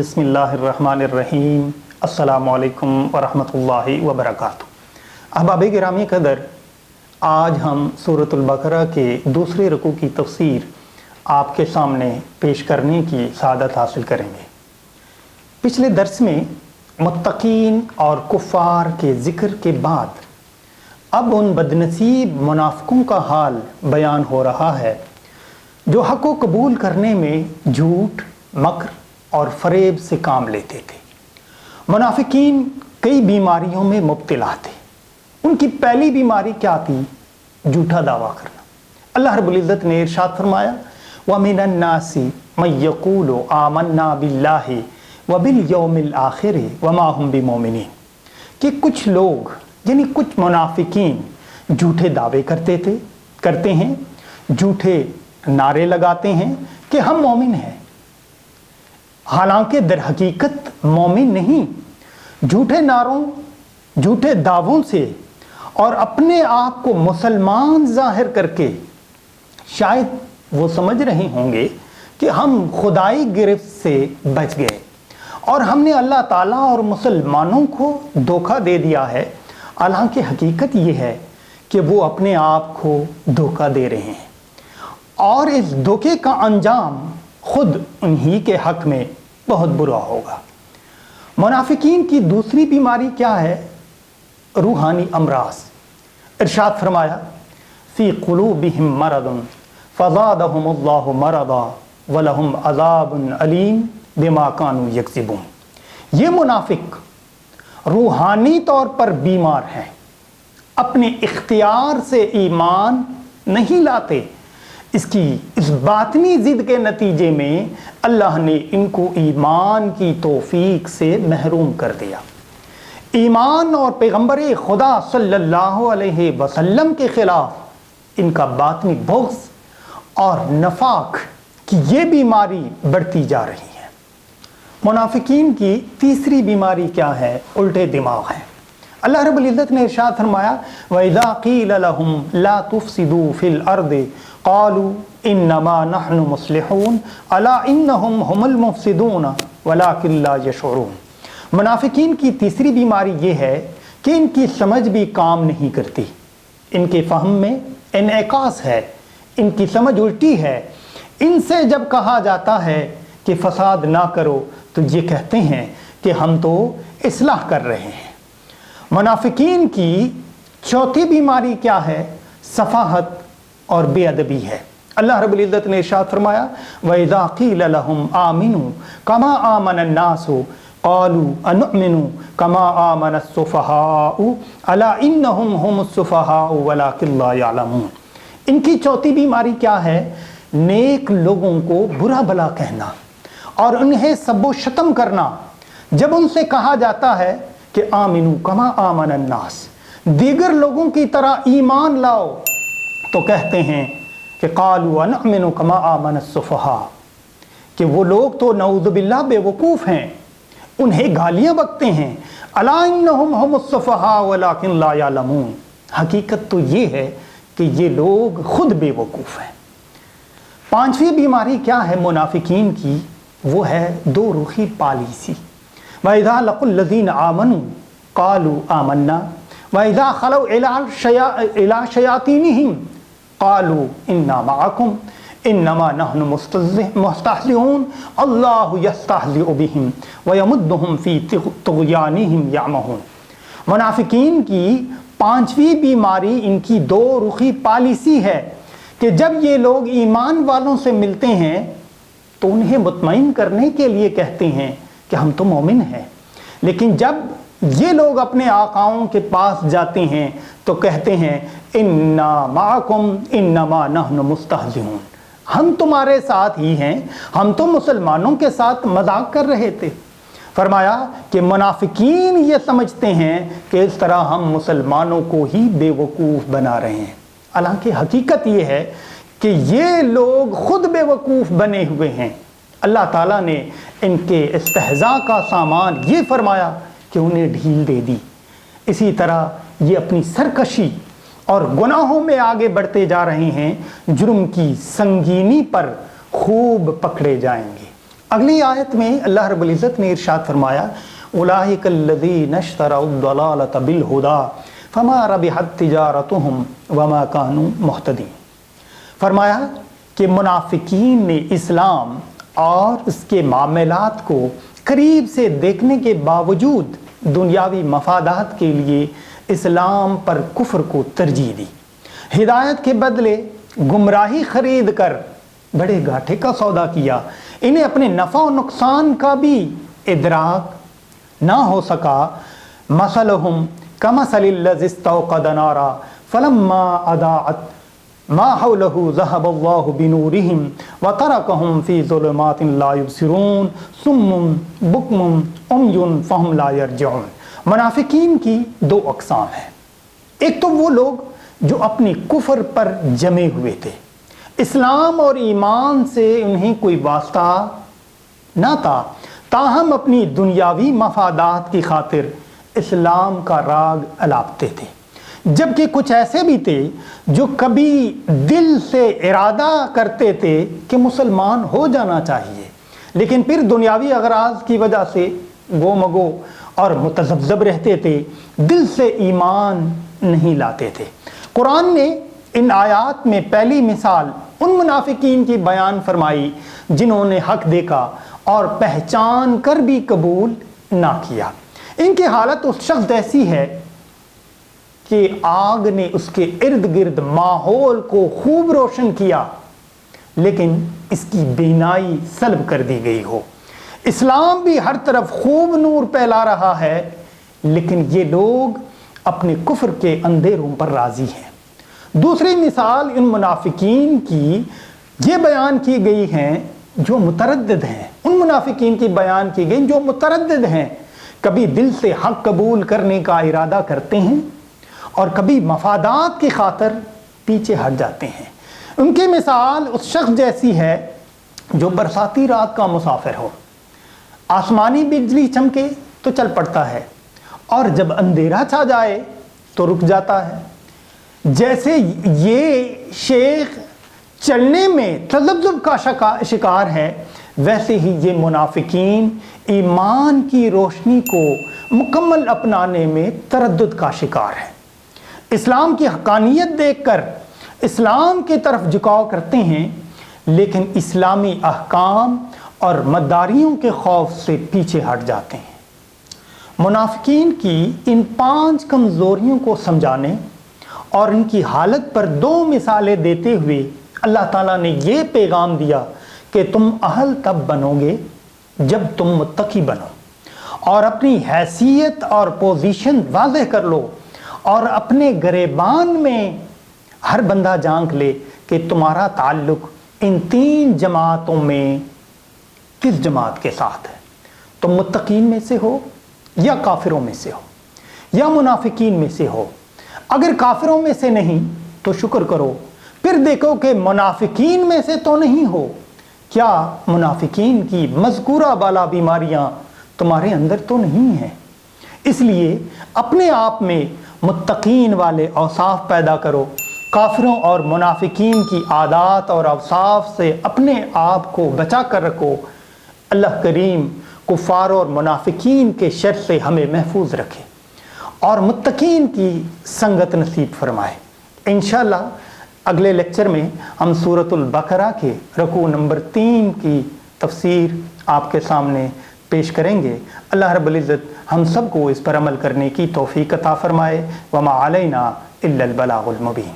بسم اللہ الرحمن الرحیم السلام علیکم ورحمۃ اللہ وبرکاتہ۔ احباب گرامی قدر، آج ہم سورۃ البقرہ کے دوسرے رکوع کی تفسیر آپ کے سامنے پیش کرنے کی سعادت حاصل کریں گے۔ پچھلے درس میں متقین اور کفار کے ذکر کے بعد اب ان بدنصیب منافقوں کا حال بیان ہو رہا ہے جو حق کو قبول کرنے میں جھوٹ، مکر اور فریب سے کام لیتے تھے۔ منافقین کئی بیماریوں میں مبتلا تھے۔ ان کی پہلی بیماری کیا تھی؟ جھوٹا دعویٰ کرنا۔ اللہ رب العزت نے ارشاد فرمایا وَمِنَ النَّاسِ مَن يَقُولُ آمَنَّا بِاللَّهِ وَبِالْيَوْمِ الْآخِرِ وَمَا هُمْ بِمُؤْمِنِينَ کہ کچھ لوگ یعنی کچھ منافقین جھوٹے دعوے کرتے ہیں، جھوٹے نعرے لگاتے ہیں کہ ہم مومن ہیں، حالانکہ در حقیقت مومن نہیں۔ جھوٹے نعروں، جھوٹے دعووں سے اور اپنے آپ کو مسلمان ظاہر کر کے شاید وہ سمجھ رہے ہوں گے کہ ہم خدائی گرفت سے بچ گئے اور ہم نے اللہ تعالیٰ اور مسلمانوں کو دھوکہ دے دیا ہے، حالانکہ حقیقت یہ ہے کہ وہ اپنے آپ کو دھوکہ دے رہے ہیں اور اس دھوکے کا انجام خود انہی کے حق میں بہت برا ہوگا۔ منافقین کی دوسری بیماری کیا ہے؟ روحانی امراض۔ ارشاد فرمایا فی قلوبہم مرض فزادہم اللہ مرضا ولہم عذاب علیم بما کانوا یکذبون۔ یہ منافق روحانی طور پر بیمار ہیں، اپنے اختیار سے ایمان نہیں لاتے، اس باطنی ضد کے نتیجے میں اللہ نے ان کو ایمان کی توفیق سے محروم کر دیا۔ ایمان اور پیغمبر خدا صلی اللہ علیہ وسلم کے خلاف ان کا باطنی بغض اور نفاق کی یہ بیماری بڑھتی جا رہی ہے۔ منافقین کی تیسری بیماری کیا ہے؟ الٹے دماغ ہے۔ اللہ رب العزت نے ارشاد فرمایا وَإِذَا قِيلَ لَهُمْ لَا تُفْسِدُوا فِي الْأَرْضِ قَالُوا إِنَّمَا نَحْنُ مُصْلِحُونَ أَلَا إِنَّهُمْ هُمُ الْمُفْسِدُونَ وَلَكِنْ لَا يَشْعُرُونَ۔ منافقین کی تیسری بیماری یہ ہے کہ ان کی سمجھ بھی کام نہیں کرتی، ان کے فہم میں انعکاس ہے، ان کی سمجھ الٹی ہے۔ ان سے جب کہا جاتا ہے کہ فساد نہ کرو تو یہ کہتے ہیں کہ ہم تو اصلاح کر رہے ہیں۔ منافقین کی چوتھی بیماری کیا ہے؟ سفاہت اور بے ادبی ہے۔ اللہ رب العزت نے ارشاد فرمایا وَإِذَا قِيلَ لَهُمْ آمِنُوا كَمَا آمَنَ النَّاسُ قَالُوا أَنُؤْمِنُ كَمَا آمَنَ السُّفَهَاءُ أَلَا إِنَّهُمْ هُمُ السُّفَهَاءُ وَلَكِنْ لَا يَعْلَمُونَ۔ ان کی چوتھی بیماری کیا ہے؟ نیک لوگوں کو برا بھلا کہنا اور انہیں سب و شتم کرنا۔ جب ان سے کہا جاتا ہے کہ آمنو کما آمن الناس، دیگر لوگوں کی طرح ایمان لاؤ، تو کہتے ہیں کہ قالوا انؤمن کما آمن السفہاء، کہ وہ لوگ تو نعوذ باللہ بے وقوف ہیں، انہیں گالیاں بکتے ہیں۔ الا انہم هم السفہاء ولکن لا یعلمون، حقیقت تو یہ ہے کہ یہ لوگ خود بے وقوف ہیں۔ پانچویں بیماری کیا ہے منافقین کی؟ وہ ہے دو رخی پالیسی۔ وَإِذَا لَقُوا الَّذِينَ آمَنُوا قَالُوا آمَنَّا وَإِذَا خَلَوْا إِلَىٰ شَيَاطِينِهِمْ قَالُوا إِنَّا مَعَكُمْ إِنَّمَا نَحْنُ مُسْتَهْزِئُونَ اللَّهُ يَسْتَهْزِئُ بِهِمْ وَيَمُدُّهُمْ فِي طُغْيَانِهِمْ يَعْمَهُونَ۔ منافقین کی پانچویں بیماری ان کی دو رخی پالیسی ہے کہ جب یہ لوگ ایمان والوں سے ملتے ہیں تو انہیں مطمئن کرنے کے لیے کہتے ہیں کہ ہم تو مومن ہیں، لیکن جب یہ لوگ اپنے آقاؤں کے پاس جاتے ہیں تو کہتے ہیں انا معکم انما نحن مستہزئون، ہم تمہارے ساتھ ہی ہیں، ہم تو مسلمانوں کے ساتھ مذاق کر رہے تھے۔ فرمایا کہ منافقین یہ سمجھتے ہیں کہ اس طرح ہم مسلمانوں کو ہی بے وقوف بنا رہے ہیں، حالانکہ حقیقت یہ ہے کہ یہ لوگ خود بے وقوف بنے ہوئے ہیں۔ اللہ تعالیٰ نے ان کے استہزاء کا سامان یہ فرمایا کہ انہیں ڈھیل دے دی۔ اسی طرح یہ اپنی سرکشی اور گناہوں میں آگے بڑھتے جا رہے ہیں، جرم کی سنگینی پر خوب پکڑے جائیں گے۔ اگلی آیت میں اللہ رب العزت نے ارشاد فرمایا اولئک الذین اشتروا الضلالۃ بالہدی فما ربحت تجارتہم وما کانوا مہتدین۔ فرمایا کہ منافقین نے اسلام اور اس کے معاملات کو قریب سے دیکھنے کے باوجود دنیاوی مفادات کے لیے اسلام پر کفر کو ترجیح دی، ہدایت کے بدلے گمراہی خرید کر بڑے گھاٹے کا سودا کیا۔ انہیں اپنے نفع و نقصان کا بھی ادراک نہ ہو سکا۔ مثلہم کمثل الذی استوقد نارا فلما اضاءت ما حولہ ذہب اللہ بنورہم وترکہم فی ظلمات لا یبصرون صم بکم عمی فہم لا یرجعون۔ منافقین کی دو اقسام ہیں۔ ایک تو وہ لوگ جو اپنی کفر پر جمے ہوئے تھے، اسلام اور ایمان سے انہیں کوئی واسطہ نہ تھا، تاہم اپنی دنیاوی مفادات کی خاطر اسلام کا راگ الاپتے تھے۔ جبکہ کچھ ایسے بھی تھے جو کبھی دل سے ارادہ کرتے تھے کہ مسلمان ہو جانا چاہیے، لیکن پھر دنیاوی اغراض کی وجہ سے گو مگو اور متذبذب رہتے تھے، دل سے ایمان نہیں لاتے تھے۔ قرآن نے ان آیات میں پہلی مثال ان منافقین کی بیان فرمائی جنہوں نے حق دیکھا اور پہچان کر بھی قبول نہ کیا۔ ان کی حالت اس شخص ایسی ہے کہ آگ نے اس کے ارد گرد ماحول کو خوب روشن کیا لیکن اس کی بینائی سلب کر دی گئی ہو۔ اسلام بھی ہر طرف خوب نور پھیلا رہا ہے لیکن یہ لوگ اپنے کفر کے اندھیروں پر راضی ہیں۔ دوسری مثال ان منافقین کی یہ بیان کی گئی ہیں جو متردد ہیں، ان منافقین کی بیان کی گئی جو متردد ہیں، کبھی دل سے حق قبول کرنے کا ارادہ کرتے ہیں اور کبھی مفادات کی خاطر پیچھے ہٹ جاتے ہیں۔ ان کی مثال اس شخص جیسی ہے جو برساتی رات کا مسافر ہو، آسمانی بجلی چمکے تو چل پڑتا ہے اور جب اندھیرا چھا جائے تو رک جاتا ہے۔ جیسے یہ شیخ چلنے میں تذبذب کا شکار ہے، ویسے ہی یہ منافقین ایمان کی روشنی کو مکمل اپنانے میں تردد کا شکار ہے۔ اسلام کی حقانیت دیکھ کر اسلام کی طرف جھکاؤ کرتے ہیں لیکن اسلامی احکام اور مداریوں کے خوف سے پیچھے ہٹ جاتے ہیں۔ منافقین کی ان 5 کمزوریوں کو سمجھانے اور ان کی حالت پر 2 مثالیں دیتے ہوئے اللہ تعالیٰ نے یہ پیغام دیا کہ تم اہل تب بنو گے جب تم متقی بنو، اور اپنی حیثیت اور پوزیشن واضح کر لو، اور اپنے گریبان میں ہر بندہ جانک لے کہ تمہارا تعلق ان 3 جماعتوں میں کس جماعت کے ساتھ ہے۔ تم متقین میں سے ہو یا کافروں میں سے ہو یا منافقین میں سے ہو۔ اگر کافروں میں سے نہیں تو شکر کرو، پھر دیکھو کہ منافقین میں سے تو نہیں ہو۔ کیا منافقین کی مذکورہ بالا بیماریاں تمہارے اندر تو نہیں ہیں؟ اس لیے اپنے آپ میں متقین والے اوصاف پیدا کرو، کافروں اور منافقین کی عادات اور اوصاف سے اپنے آپ کو بچا کر رکھو۔ اللہ کریم کفار اور منافقین کے شر سے ہمیں محفوظ رکھے اور متقین کی سنگت نصیب فرمائے۔ انشاءاللہ اگلے لیکچر میں ہم سورۃ البقرہ کے رکوع نمبر 3 کی تفسیر آپ کے سامنے پیش کریں گے۔ اللہ رب العزت ہم سب کو اس پر عمل کرنے کی توفیق عطا فرمائے۔ وما علینا الا البلاغ المبین۔